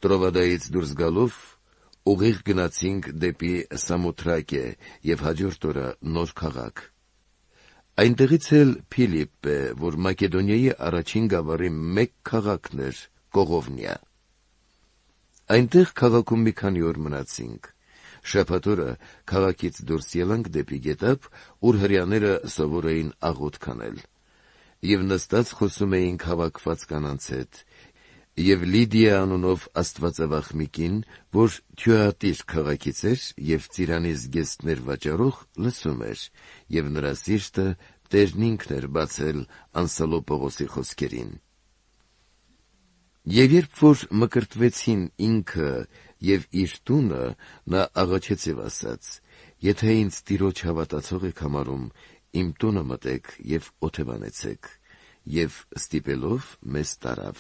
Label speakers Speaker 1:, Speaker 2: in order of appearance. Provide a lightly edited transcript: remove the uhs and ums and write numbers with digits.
Speaker 1: Տրովադայից դուրս գալով ուղիղ գնացինք դեպի Սամոթրակե և հաջորդ օրը նոր քաղաք։ Այնտեղից էլ Փիլիպպ է, որ Մակեդոնիայի առաջին գավառի մեկ քաղաքն էր, Կողովնիա։ Այնտեղ քաղաքում մի քանի օր մնացինք։ Շաբաթ օրը քաղաքից դուրս ելանք դեպի գետափ, ուր հրեաները սովոր էին աղոթք անել։ Եվ նստած խոսում էինք հավաքված կանանց հետ, և Լիդիա անունով աստվածավախ մի կին, որ Թյուատիր քաղաքից էր և ծիրանի զգեստներ վաճառող, լսում էր, և նրա սիրտը Տերն ինքն էր բացել անսալո Պողոսի խոսքերին։ Եվ երբ որ մկրտվեցին ինքը և իր տունը, նա աղաչեց և ասաց. «Եթե ինձ Տիրոջ հավատացող եք համարում, իմ տունը մտեք և օթևանեցեք», և ստիպելով մեզ տարավ։